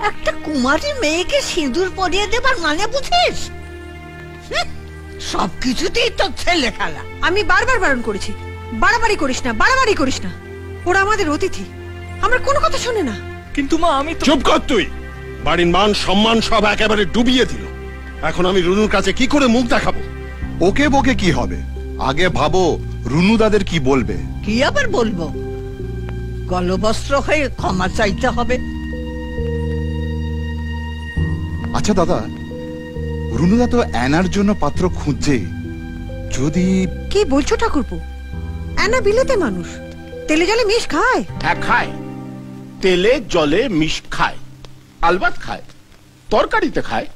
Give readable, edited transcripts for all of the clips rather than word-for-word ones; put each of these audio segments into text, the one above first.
একটা কুমারী মেয়েকে সিঁদুর পরিয়ে দেবার মানে বুঝিস? সবকিছুতেই তোর ছেলে খেলা। আমি বারবার বারণ করেছি, বাড়াবাড়ি করিস না, বাড়াবাড়ি করিস না। ওরা আমাদের অতিথি, আমরা কোনো কথা শোনে না। কিন্তু মা আমি চুপ কর তুই। বাড়ির মান সম্মান সব একেবারে ডুবিয়ে দিল। এখন আমি রুনুর কাছে কি করে মুখ দেখাবো? ওকে বকে কি হবে, আগে ভাবো রুনু দাদের কি বলবে। কি আবার বলবো? গলবস্ত্র হয়ে ক্ষমা চাইতে হবে। আচ্ছা দাদা, রুনুদা তো অ্যানার জন্য পাত্র খুঁজছে। যদি কি বলছো ঠাকুরপো? অ্যানা বিলেতে মানুষ, তেলে জলে মিশ খায়। হ্যাঁ খায়, তেলে জলে মিশ খায়, আলবাত খায়, তরকারিতে খায়।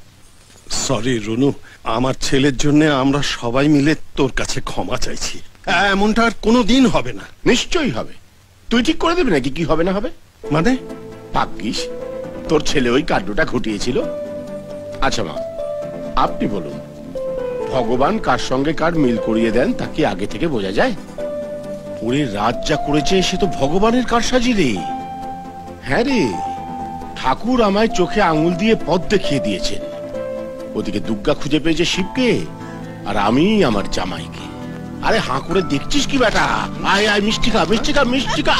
সরি রুনু, আমার ছেলের জন্য আমরা সবাই মিলে তোর কাছে ক্ষমা চাইছি। এমনটা আর কোনোদিন হবে না। নিশ্চয়ই হবে। তুই ঠিক করে দেবে নাকি কি হবে না হবে? মানে ভাগ্যিস তোর ছেলে ওই কাণ্ডটা ঘটিয়েছিল। আচ্ছা মা, আপনি বলুন, ভগবান কার সঙ্গে কার মিল করিয়ে দেন তা কি আগে থেকে বোঝা যায়? ওরে রাত যা করেছে সে তো ভগবানের কারসাজি রে। হ্যাঁ রে, ঠাকুর আমায় চোখে আঙুল দিয়ে পথ দেখিয়ে দিয়েছেন। ওদিকে দুর্গা খুঁজে পেয়েছে শিবকে, আর আমি আমার জামাইকে। আরে হাঁ করে দেখছিস কি বেটা? আয় আয়, মিষ্টি খা, মিষ্টি খা, মিষ্টি খা।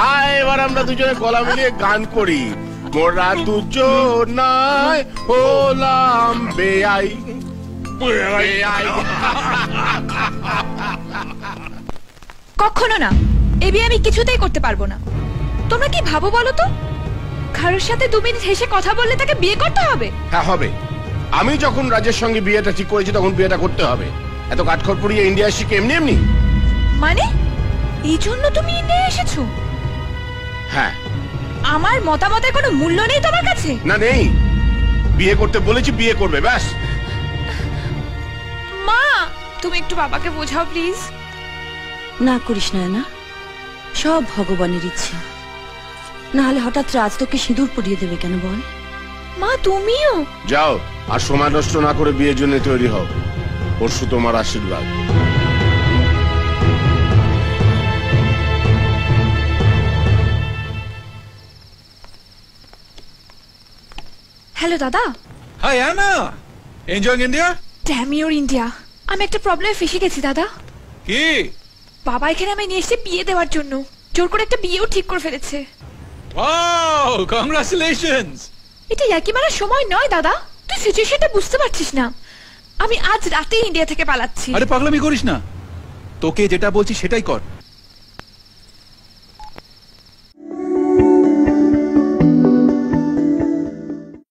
আয়, এবার আমরা দুজনে গলা মিলিয়ে গান করি। মোরা দুজনায় হলাম বেয়াই। কখনো না, এ বিয়ে আমি কিছুতেই করতে পারবো না। তোমরা কি ভাবো বলো তো? কারোর সাথে 2 মিনিট হেসে কথা বললে তাকে বিয়ে করতে হবে? হ্যাঁ হবে। আমি যখন রাজের সঙ্গে বিয়েটা ঠিক করেছি তখন বিয়েটা করতে হবে। এত কাঠখড় পুড়িয়ে ইন্ডিয়া শিখে এমনি এমনি? মানে এই জন্য তুমি ইন্ডিয়া এসেছো? হ্যাঁ। আমার মতামতের কোনো মূল্য নেই তোমার কাছে? না নেই, বিয়ে করতে বলেছি, বিয়ে করবে ব্যাস। মা, তুমি একটু বাবাকে বোঝাও প্লিজ। না করিস না, সব ভগবানের ইচ্ছে। না হলে হঠাৎ রাজ তোকে সিঁদুর পরিয়ে দেবে কেন বল? মা তুমিও যাও, আর সময় নষ্ট না করে বিয়ের জন্য তৈরি হও। পরশু তোমার আশীর্বাদ। হ্যালো দাদা। Hi Anna, enjoying India? Damn your India. আমি একটা প্রবলেমে ফেসে গেছি দাদা। কি? বাবা এখানে আমায় নিয়ে এসে বিয়ে দেওয়ার জন্য জোর করে একটা বিয়েও ঠিক করে ফেলেছে। Wow, congratulations. এটা একই মারার সময় নয় দাদা, তুই সিচুয়েশনটা বুঝতে পারছিস না। আমি আজ রাতে ইন্ডিয়া থেকে পালাচ্ছি। আরে পাগলামি করিস না, তোকে যেটা বলছি সেটাই কর।